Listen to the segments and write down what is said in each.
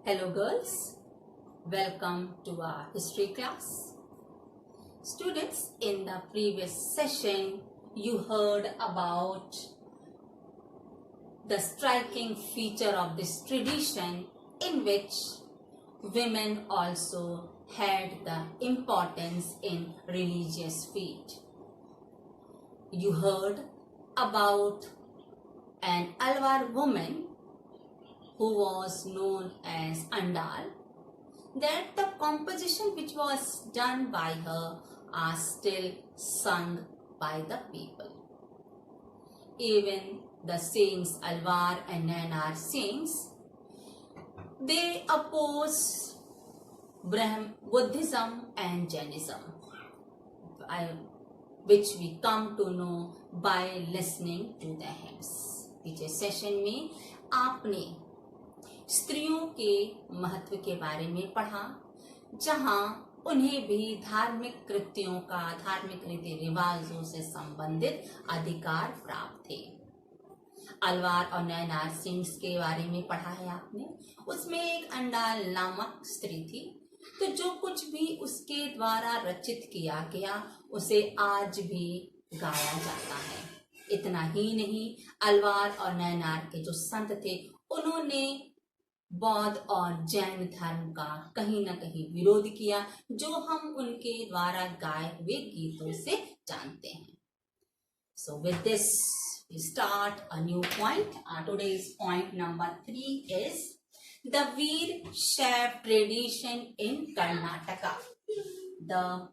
Hello girls, welcome to our history class. Students, in the previous session you heard about the striking feature of this tradition in which women also had the importance in religious faith. You heard about an Alwar woman who was known as Andal, that the composition which was done by her are still sung by the people. Even the saints Alwar and Nayanar saints, they oppose Buddhism and Jainism, which we come to know by listening to the hymns. पिछले session में आपने स्त्रियों के महत्व के बारे में पढ़ा, जहां उन्हें भी धार्मिक कृत्यों का, धार्मिक रीति रिवाजों से संबंधित अधिकार प्राप्त थे। अलवार और नयनार सिंह के बारे में पढ़ा है आपने। उसमें एक अंडाल नामक स्त्री थी, तो जो कुछ भी उसके द्वारा रचित किया गया उसे आज भी गाया जाता है। इतना ही नहीं, अलवार और नयनार के जो संत थे उन्होंने बौद्ध और जैन धर्म का कहीं न कहीं विरोध किया, जो हम उनके द्वारा गाए हुए गीतों से जानते हैं। So with this we start a new point. Today's point number 3 is the Veer Shaiv tradition in Karnataka. The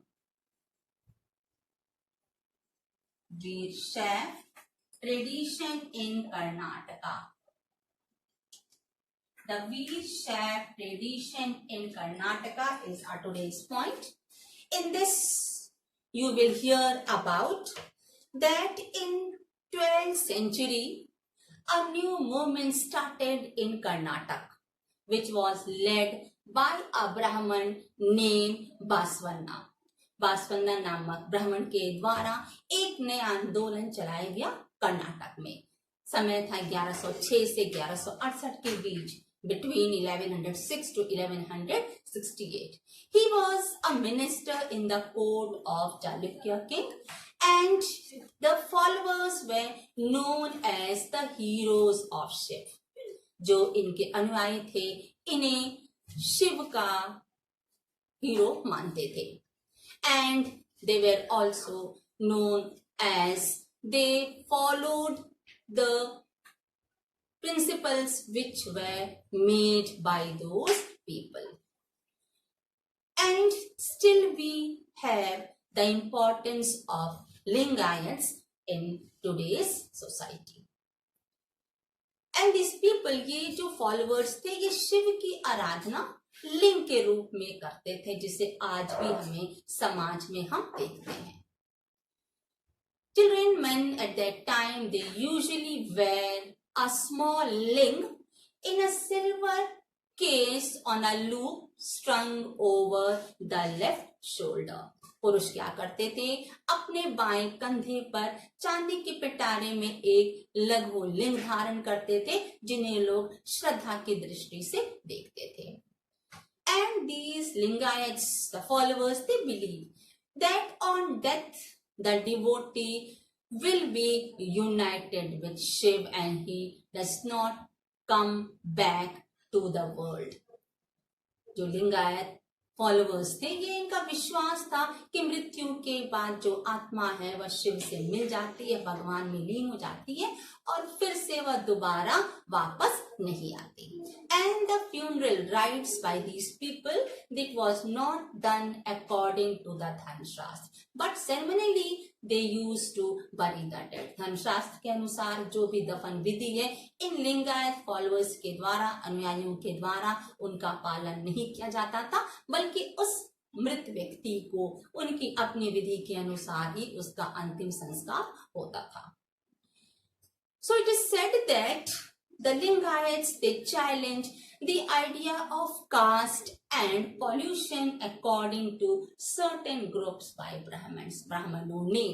Veer Shaiv tradition in Karnataka. The Veer Shaiv tradition in Karnataka is our today's point. In this, you will hear about that in 12th century, a new movement started in Karnataka, which was led by a Brahman named Baswanna. Basavanna नामक ब्राह्मण के द्वारा एक नया आंदोलन चलाया गया कर्नाटक में। समय था 1106 से 1168 के बीच, between 1106 to 1168. He was a minister in the court of Chalukya king, and the followers were known as the heroes of Shiv. जो इनके अनुयायी थे, इन्हें शिव का हीरो मानते थे, and they were also known as they followed the principles which were made by those people. And still we have the importance of Lingayats in today's society. And these people, ये जो followers थे, ये शिव की आराधना लिंग के रूप में करते थे, जिसे आज भी हमें समाज में हम देखते हैं। Children, men at that time, they usually wear a small ling in a silver case on a loop strung over the left shoulder. पुरुष क्या करते थे, अपने बाएं कंधे पर चांदी के पिटारे में एक लघु लिंग धारण करते थे, जिन्हें लोग श्रद्धा की दृष्टि से देखते थे। And these Lingayats, the followers, they believe that on death the devotee will be united with Shiv and he does not come back to the world. जो लिंगायत फॉलोअर्स थे, ये इनका विश्वास था कि मृत्यु के बाद जो आत्मा है वह शिव से मिल जाती है, भगवान में लीन हो जाती है और फिर से वह दोबारा वापस नहीं आती। And the funeral rites by these people, that was not done according to the धर्मशास्त्र, but ceremonially they used to bury the dead. धर्मशास्त्र के अनुसार जो भी दफन विधि है, इन लिंगायत फॉलोअर्स के द्वारा, अनुयायियों के द्वारा उनका पालन नहीं किया जाता था, बल्कि उस मृत व्यक्ति को उनकी अपनी विधि के अनुसार ही उसका अंतिम संस्कार होता था। So it is said that the Lingayats, they challenge the idea of caste and pollution according to certain groups by Brahmins. ब्राह्मणों ने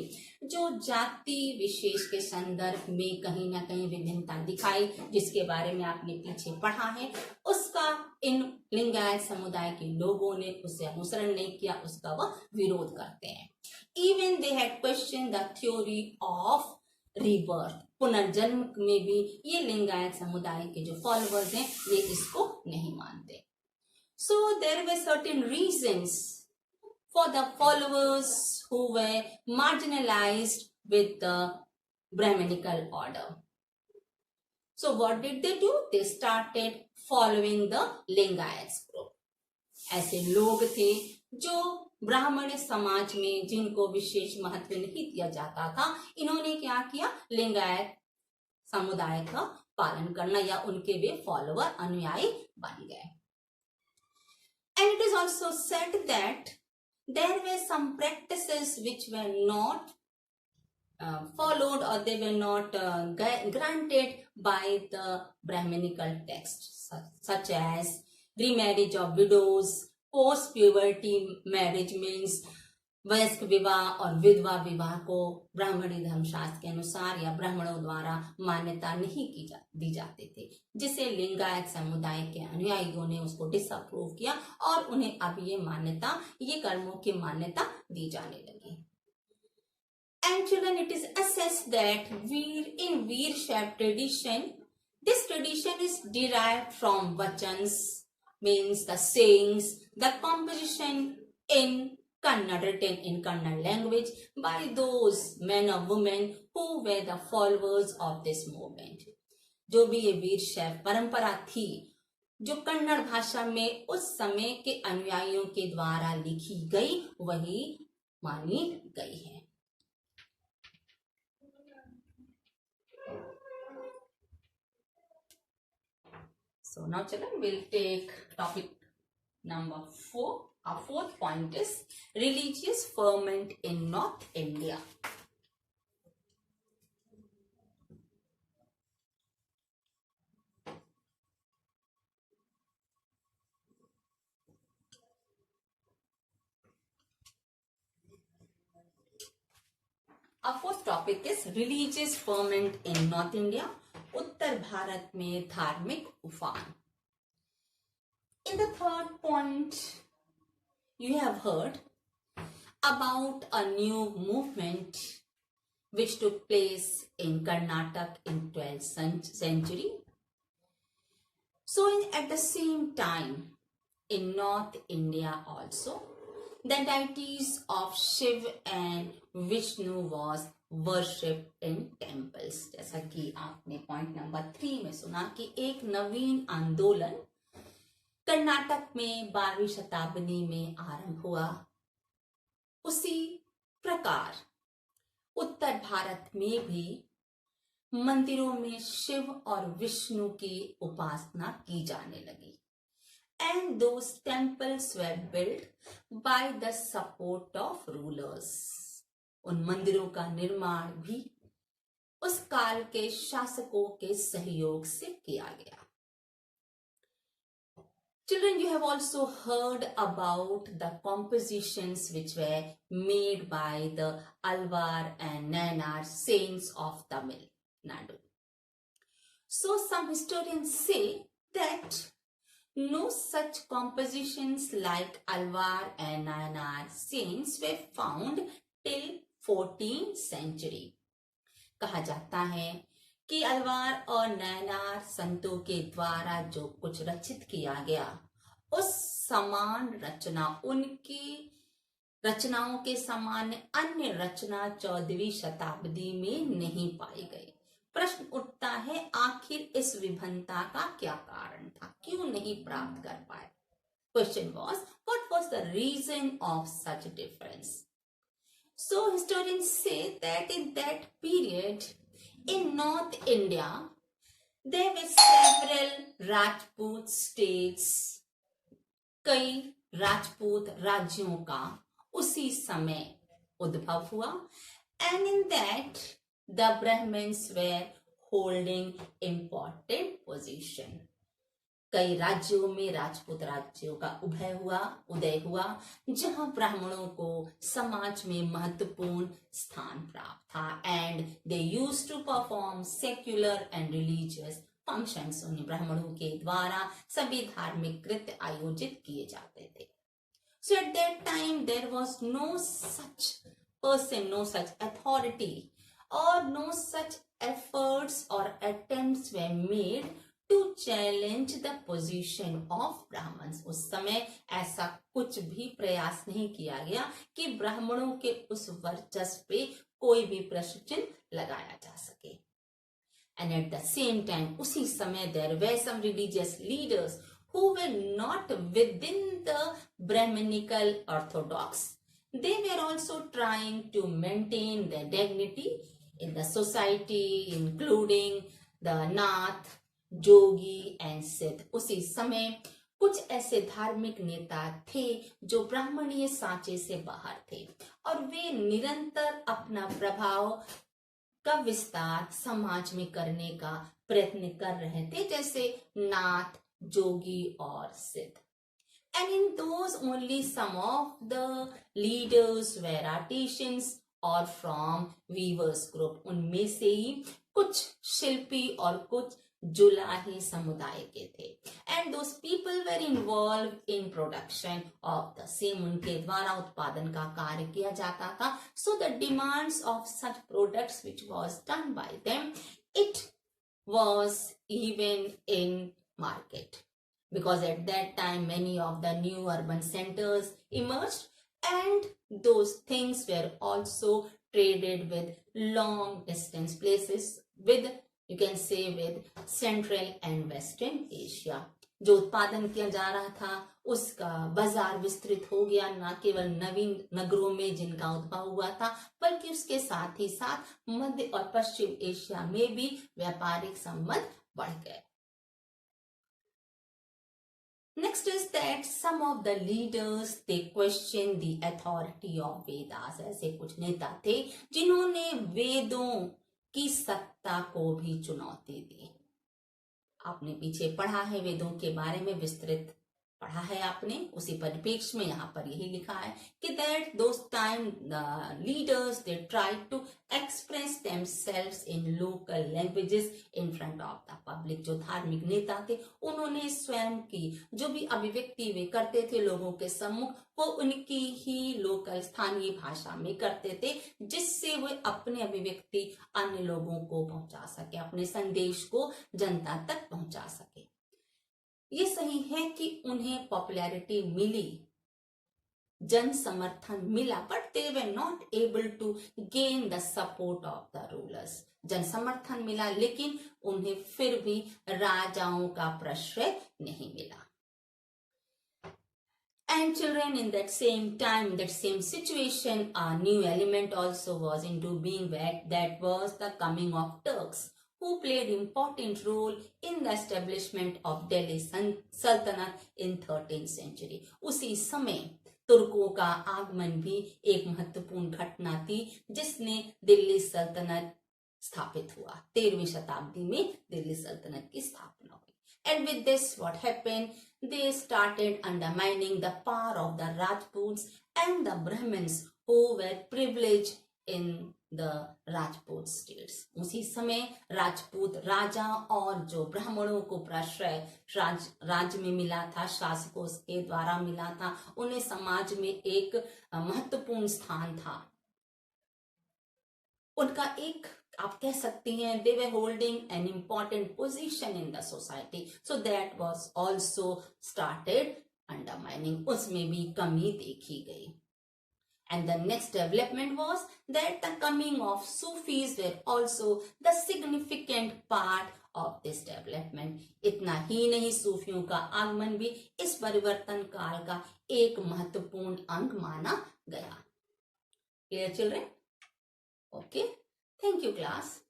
जो जाति विशेष के संदर्भ में कहीं ना कहीं विभिन्नता दिखाई, जिसके बारे में आपने पीछे पढ़ा है, उसका उसका इन लिंगायत समुदाय के लोगों ने उसे अनुसरण नहीं किया, उसका वह विरोध करते हैं। Even they had question the theory of rebirth, पुनर्जन्म में भी ये लिंगायत समुदाय के जो फॉलोअर्स हैं ये इसको नहीं मानते। So there were certain reasons for the followers who were marginalized with the Brahminical order. So what did they do? They started following the Lingayats group. ऐसे लोग थे जो ब्राह्मण समाज में जिनको विशेष महत्व नहीं दिया जाता था, इन्होंने क्या किया? लिंगायत समुदाय का पालन करना या उनके वे फॉलोअर अनुयायी बन गए। And it is also said that there were some practices which were not followed or they were not granted by the Brahminical text, such as remarriage of widows, post-puberty marriage means वयस्क विवाह और विधवा विवाह को ब्राह्मणी धर्मशास्त्र के अनुसार या ब्राह्मणों द्वारा मान्यता नहीं दी जाते थे, जिसे लिंगायत समुदाय के अनुयायियों ने उसको डिसअप्रूव किया और उन्हें अब ये कर्मों की मान्यता दी जाने लगी। And children, it is assessed that in Veer Shaiv tradition, this tradition is derived from vachans, means the sayings, the composition in Kannada, written in Kannada language by those men or women who were the followers of this movement. जो भी ये वीर शैव परंपरा थी जो कन्नड़ भाषा में उस समय के अनुयायियों के द्वारा लिखी गई वही मानी गई है। So now children, we'll take topic number 4. Our fourth point is religious ferment in North India. Our fourth topic is religious ferment in North India. उत्तर भारत में धार्मिक उफान. In the third point, you have heard about a new movement which took place in Karnataka in 12th century. So at the same time, in North India also, the deities of Shiv and Vishnu was worshipped in temples. जैसा कि आपने point number 3 में सुना कि एक नवीन आंदोलन कर्नाटक में 12वीं शताब्दी में आरंभ हुआ, उसी प्रकार उत्तर भारत में भी मंदिरों में शिव और विष्णु की उपासना की जाने लगी। And those temples were built by the support of rulers. उन मंदिरों का निर्माण भी उस काल के शासकों के सहयोग से किया गया। Children, you have also heard about the compositions which were made by the Alvar and Nayanar saints of Tamil Nadu. So some historians say that no such compositions like Alvar and Nayanar saints were found till 14th century. कहा जाता है कि अलवार और नैनार संतों के द्वारा जो कुछ रचित किया गया उस समान रचना उनकी रचनाओं के समान अन्य रचना 14वीं शताब्दी में नहीं पाई गई। प्रश्न उठता है आखिर इस विभिन्नता का क्या कारण था, क्यों नहीं प्राप्त कर पाए? Question was, what was the reason of such difference? So historians say that in that period in North India there were several Rajput states, कई राजपूत राज्यों का उसी समय उद्भव हुआ, and in that the Brahmins were holding important position. कई राज्यों में राजपूत राज्यों का उदय हुआ जहां ब्राह्मणों को समाज में महत्वपूर्ण स्थान प्राप्त था, and they used to perform secular and religious functions, उन ब्राह्मणों के द्वारा सभी धार्मिक कृत्य आयोजित किए जाते थे. So at that time there was no such person, no such authority or no such efforts or attempts were made to challenge the position of Brahmins. उस समय ऐसा कुछ भी प्रयास नहीं किया गया कि ब्राह्मणों के उस वर्चस्व पे कोई भी प्रश्न चिन्ह लगाया जा सके. And at the same time, उसी समय there were some religious leaders who were not within the Brahminical orthodox. They were also trying to maintain their dignity in the society, including the Nath, Jogi and Siddh. उसी समय कुछ ऐसे धार्मिक नेता थे जो ब्राह्मणीय सांचे से बाहर थे और वे निरंतर अपना प्रभाव का विस्तार समाज में करने का प्रयत्न कर रहे थे, जैसे नाथ, जोगी और सिद्ध. And in those only some of the leaders were artisans or from weavers group. उनमें से ही कुछ शिल्पी और कुछ जुलाही समुदाय के थे. And those people were involved in production of the same. उनके द्वारा उत्पादन का कार्य किया जाता था. So the demands of such products which was done by them, it was even in market, because at that time many of the new urban centers emerged and those things were also traded with long distance places, with you can say with Central and Western Asia. जो उत्पादन किया जा रहा था उसका बाजार विस्तृत हो गया, न केवल नवीन नगरों में जिनका उद्भव हुआ था, बल्कि उसके साथ ही साथ मध्य और पश्चिम एशिया में भी व्यापारिक संबंध बढ़ गए. Next is that some of the leaders they question the authority of Vedas. ऐसे कुछ नेता थे जिन्होंने वेदों की सत्ता को भी चुनौती दी. आपने पीछे पढ़ा है, वेदों के बारे में विस्तृत पढ़ा है आपने. उसी परिप्रेक्ष्य में यहाँ पर यही लिखा है कि that those time the leaders they tried to express themselves in local languages in front of the public. जो धार्मिक नेता थे उन्होंने स्वयं की जो भी अभिव्यक्ति वे करते थे लोगों के सम्मुख, वो उनकी ही लोकल स्थानीय भाषा में करते थे, जिससे वे अपने अभिव्यक्ति अन्य लोगों को पहुंचा सके, अपने संदेश को जनता तक पहुंचा सके. ये सही है कि उन्हें पॉपुलैरिटी मिली, जन समर्थन मिला, but they were not able to gain the support of the rulers. जन समर्थन मिला लेकिन उन्हें फिर भी राजाओं का प्रश्रय नहीं मिला. And children, in that same time, that same situation, a new element also was into being, that was the coming of Turks, who played important role in the establishment of Delhi Sultanate in 13th century. उसी समय तुर्कों का आगमन भी एक महत्वपूर्ण घटना थी जिसने दिल्ली सल्तनत स्थापित हुआ. 13वीं शताब्दी में दिल्ली सल्तनत की स्थापना हुई. And with this, what happened? They started undermining the power of the Rajputs and the Brahmins who were privileged in the Rajput states. उसी समय राजपूत राजा और जो ब्राह्मणों को प्रश्रय राज्य में मिला था, शासकों के द्वारा मिला था, उन्हें समाज में एक महत्वपूर्ण स्थान था. उनका एक आप कह सकती हैं they were holding an important position in the society, so that was also started undermining. उसमें भी कमी देखी गई. And the next development was that the coming of Sufis were also the significant part of this development. इतना ही नहीं, सूफियों का आगमन भी इस परिवर्तन काल का एक महत्वपूर्ण अंग माना गया. Clear children? Okay. Thank you class.